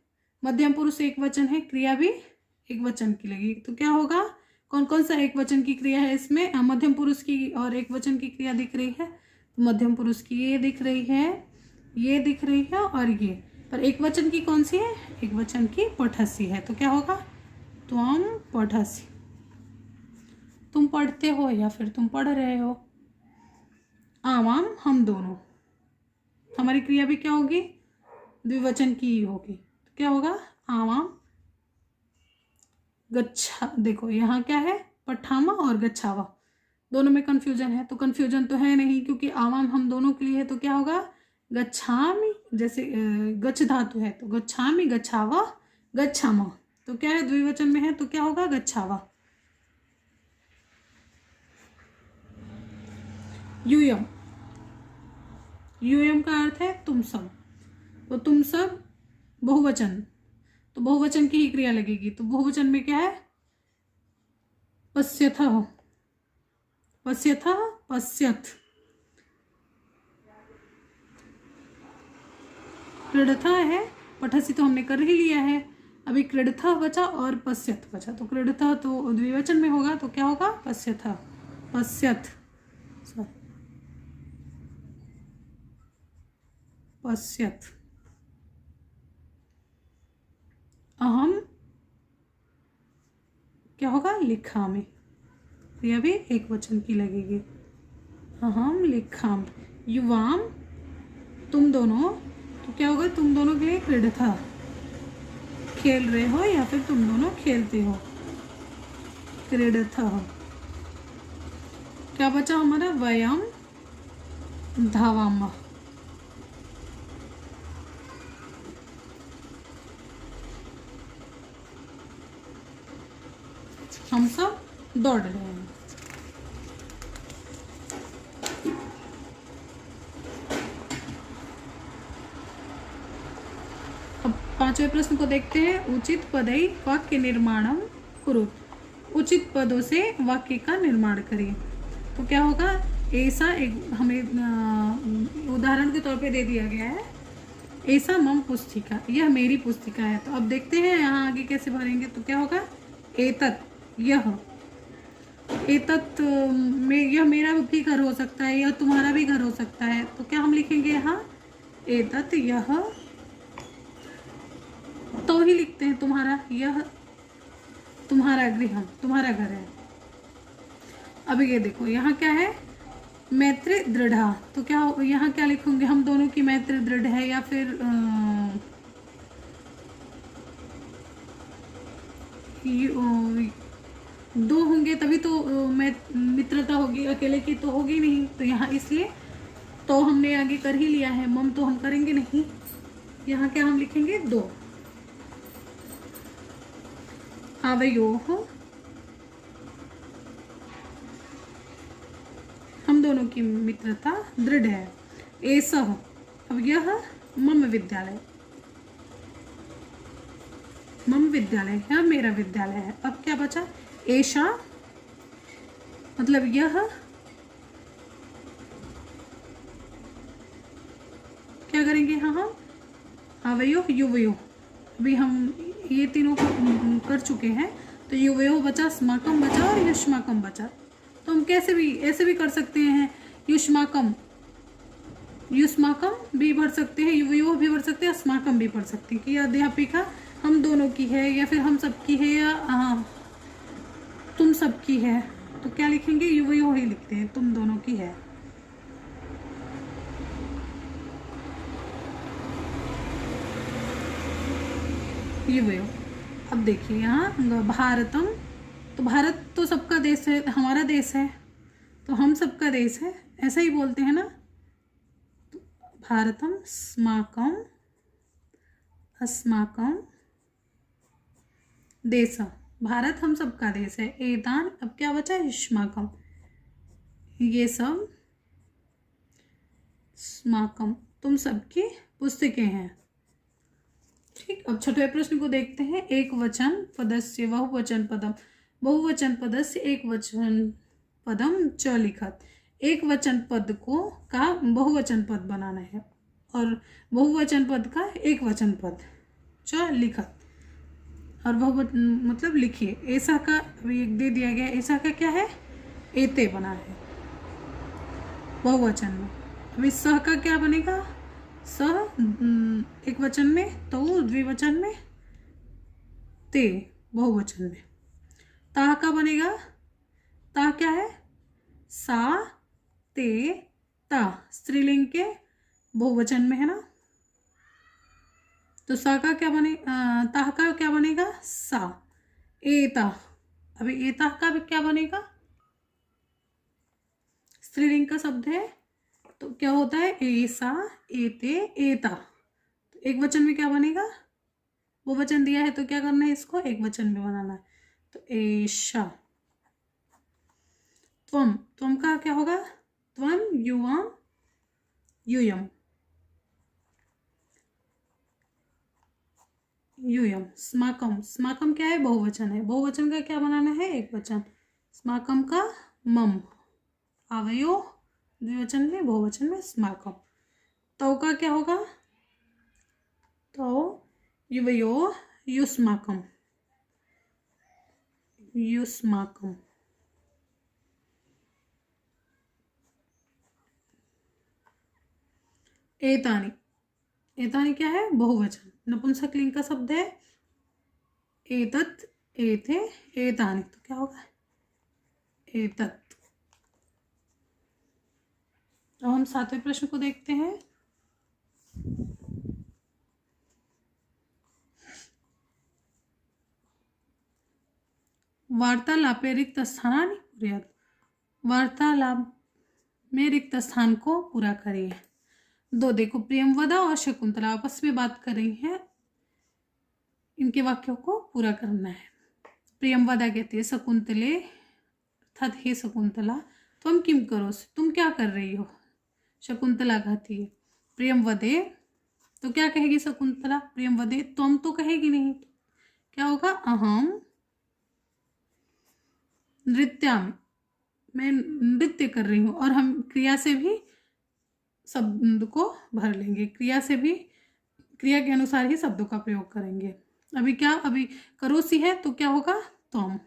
मध्यम पुरुष एक वचन है, क्रिया भी एक वचन की लगेगी। तो क्या होगा, कौन कौन सा एक वचन की क्रिया है इसमें, मध्यम पुरुष की और एक वचन की क्रिया दिख रही है। मध्यम पुरुष की ये दिख रही है, ये दिख रही है और ये, पर एक वचन की कौन सी है, एक वचन की पठसी है। तो क्या होगा, त्वम पठसी, तुम पढ़ते हो या फिर तुम पढ़ रहे हो। आवाम, हम दोनों, हमारी क्रिया भी क्या होगी, द्विवचन की ही होगी। तो क्या होगा, आवाम गच्छा। देखो यहाँ क्या है, पठामा और गच्छावा, दोनों में कंफ्यूजन है। तो कंफ्यूजन तो है नहीं क्योंकि आवाम हम दोनों के लिए है। तो क्या होगा, गच्छामि, जैसे गच्छ धातु है तो गच्छामि, गच्छावा, गच्छामा। तो क्या है, द्विवचन में है तो क्या होगा, गच्छावा। यूयम, यूयम का अर्थ है तुम सब। तो तुम सब बहुवचन, तो बहुवचन की ही क्रिया लगेगी। तो बहुवचन में क्या है, पश्यथः, पश्यथः, पश्यथ। क्रीडथा है, पठसी तो हमने कर ही लिया है। अभी क्रीडथा बचा और पश्यथ बचा। तो क्रीडथा तो द्विवचन में होगा, तो क्या होगा, पश्यथा, पश्यथ, पश्यथ। अहम क्या होगा, लिखामि, यह भी एक वचन की लगेगी। अहम लिखाम। युवाम, तुम दोनों, तो क्या होगा, तुम दोनों के लिए क्रीडथा, खेल रहे हो या फिर तुम दोनों खेलते हो, क्रीडथा। क्या बचा हमारा, वयम धावाम, हम सब दौड़ रहे हैं। अब पांचवें प्रश्न को देखते हैं। उचित पदई वाक्य निर्माणम कुरु, उचित पदों से वाक्य का निर्माण करिए। तो क्या होगा, ऐसा एक हमें उदाहरण के तौर पे दे दिया गया है, ऐसा मम पुस्तिका, यह मेरी पुस्तिका है। तो अब देखते हैं यहाँ आगे कैसे भरेंगे। तो क्या होगा, एतत्, यह, एतत् में, यह मेरा भी घर हो सकता है, यह तुम्हारा भी घर हो सकता है। तो क्या हम लिखेंगे यहाँ, एतत् यह, तो ही लिखते हैं तुम्हारा, यह तुम्हारा गृह, तुम्हारा घर है। अब ये देखो यहाँ क्या है, मैत्री दृढ़, तो क्या यहाँ क्या लिखूंगे, हम दोनों की मैत्री दृढ़ है, या फिर दो होंगे तभी तो मित्रता होगी, अकेले की तो होगी नहीं। तो यहाँ इसलिए तो हमने आगे कर ही लिया है, मम तो हम करेंगे नहीं। यहाँ क्या हम लिखेंगे, दो। आवयोः, हम दोनों की मित्रता दृढ़ है। एसः, अब यह मम विद्यालय, मम विद्यालय है, मेरा विद्यालय है। अब क्या बचा, एषा, मतलब यह, क्या करेंगे यहाँ हम, आवयोः युवयोः, अभी हम ये तीनों को कर चुके हैं। तो युवयोः बचा, अस्माकं बचा और युष्माकं बचा। तो हम कैसे भी ऐसे भी कर सकते हैं, युष्माकं, युष्माकं भी भर सकते हैं, युवयोः भी भर सकते हैं, अस्माकं भी भर सकते हैं कि अध्यापिका हम दोनों की है, या फिर हम सबकी है, या तुम सबकी है। तो क्या लिखेंगे, युवयोः ही लिखते हैं, तुम दोनों की है। युवयोः। अब देखिए यहाँ भारतम, तो भारत तो सबका देश है, हमारा देश है, तो हम सबका देश है, ऐसा ही बोलते हैं ना। तो भारतम अस्माकं, अस्माकं देश, भारत हम सबका देश है। एतान, अब क्या बचा, युष्माकं, ये सब स्माकं, तुम सबकी पुस्तकें हैं। ठीक, अब छठवें प्रश्न को देखते हैं। एक वचन पदस्य बहुवचन पदम, बहुवचन पदस्य एक वचन पदम च लिखत। एक वचन पद को का बहुवचन पद बनाना है, और बहुवचन पद का एक वचन पद, च लिखत, और बहुवचन मतलब लिखिए। ऐसा का अभी एक दे दिया गया, ऐसा का क्या है, एते बना है बहुवचन में। अभी सह का क्या बनेगा, सह एक वचन में, तो द्विवचन में, ते बहुवचन में। ता का बनेगा, ता क्या है, सा ते ता, स्त्रीलिंग के बहुवचन में है ना। तो सा का क्या बने, ता का क्या बनेगा, सा। एता, अभी एता का भी क्या बनेगा, स्त्रीलिंग का शब्द है, तो क्या होता है, ऐसा, एते, एता। तो एक वचन में क्या बनेगा, वो वचन दिया है तो क्या करना है, इसको एक वचन में बनाना है। तो ऐशा। त्वम, त्वम का क्या होगा, त्वम, युवम, यूयम, यूयम। स्माकम, स्माकम क्या है, बहुवचन है, बहुवचन का क्या बनाना है, एक वचन। स्माकम का मम, आवयो द्विवचन में, बहुवचन में स्माकम। तो का क्या होगा, तो युवयो युष्माकम, युष्माकम। एतानी, एतानी क्या है, बहुवचन, नपुंसकलिंग का शब्द है। एतत्, एते, एतानी, तो क्या होगा, एतत्। तो हम सातवें प्रश्न को देखते हैं। वार्तालापे रिक्त स्थानानि पूरयत्, वार्तालाप में रिक्त स्थान को पूरा करिए। दो देखो, प्रियमवदा और शकुंतला आपस में बात कर रही हैं, इनके वाक्यों को पूरा करना है। प्रियमवदा कहती है शकुंतले, अर्थात हे शकुंतला तुम किम करो, तुम क्या कर रही हो। शकुंतला कहती है प्रियमवदे, तो क्या कहेगी शकुंतला, प्रियमवदे, तुम तो कहेगी नहीं, क्या होगा, अहम नृत्यामि, मैं नृत्य कर रही हूँ। और हम क्रिया से भी शब्द को भर लेंगे, क्रिया से भी, क्रिया के अनुसार ही शब्दों का प्रयोग करेंगे। अभी क्या, अभी करोसी है तो क्या होगा, तुम,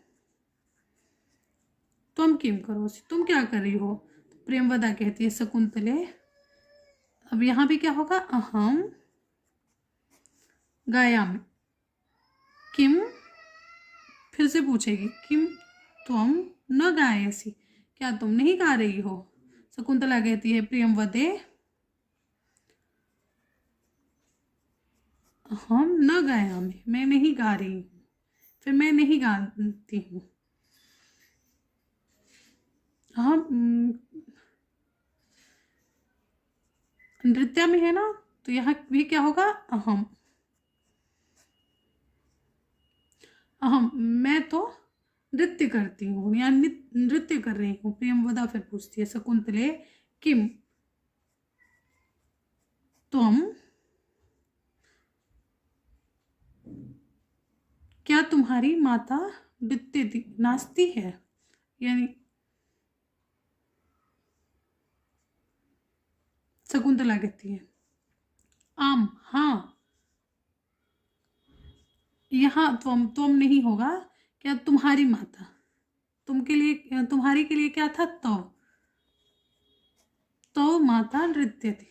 त्वम किम करोसि, तुम क्या कर रही हो। प्रेमवदा कहती है शकुंतले। अब यहाँ भी क्या होगा, अहम गायामि। किम फिर से पूछेगी, किम त्वम न गायसी, क्या तुम नहीं गा रही हो। शकुंतला कहती है प्रियंवदे हम न गायामि, मैं नहीं गा रही हूँ, फिर मैं नहीं गाती हूँ। हम नृत्य में है ना, तो यहाँ भी क्या होगा, अहम। अहम मैं तो नृत्य करती हूँ या नृत्य कर रही हूँ। प्रियंवदा फिर पूछती है शकुंतले किम त्वम, क्या तुम्हारी माता नृत्य नाचती है, यानी शकुंतला कहती है आम हाँ। यहाँ त्वम नहीं होगा, क्या तुम्हारी माता, तुम के लिए, तुम्हारी के लिए क्या था, तो माता नृत्य थी,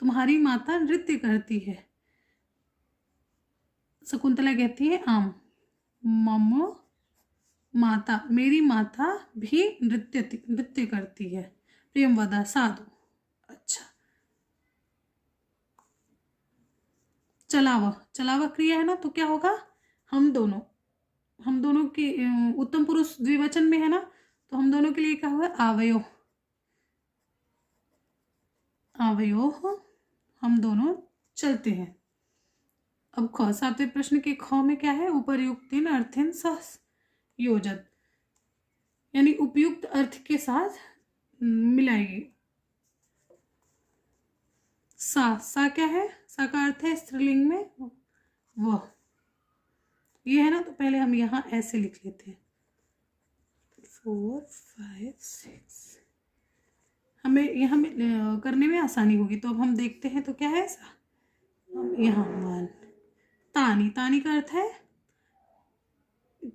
तुम्हारी माता नृत्य करती है। शकुंतला कहती है आम मम माता, मेरी माता भी नृत्य करती है। प्रियंवदा साधु, अच्छा। चलावा क्रिया है ना, तो क्या होगा, हम दोनों की उत्तम पुरुष द्विवचन में है ना, तो हम दोनों के लिए क्या होगा, आवयो हम दोनों चलते हैं। अब ख, सातवें प्रश्न के ख में क्या है, उपर्युक्तेन अर्थेन सह योजत, यानी उपयुक्त अर्थ के साथ मिलाएगी। सा क्या है, सा का अर्थ है स्त्रीलिंग में वह, ये है ना, तो पहले हम यहाँ ऐसे लिख लेते हैं 4 5 6, हमें यहाँ में करने में आसानी होगी। तो अब हम देखते हैं, तो क्या है ऐसा, हम यहाँ 1 तानी का अर्थ है,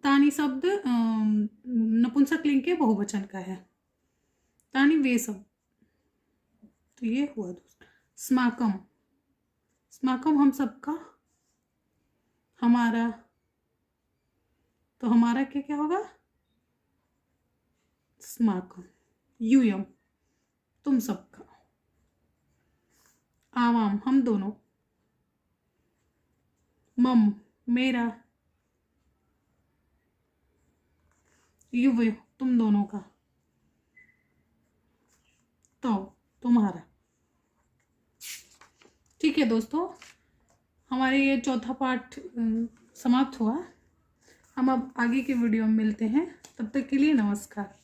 तानी शब्द नपुंसक लिंग के बहुवचन का है, तानी वे सब, तो ये हुआ दूसरा। स्माकम हम सबका, हमारा, तो हमारा क्या होगा, स्माकम। यूयम तुम सबका। आवाम हम दोनों। मम मेरा। युवयो तुम दोनों का। तो तुम्हारा। ठीक है दोस्तों, हमारे ये चौथा पाठ समाप्त हुआ। हम अब आगे के वीडियो में मिलते हैं, तब तक के लिए नमस्कार।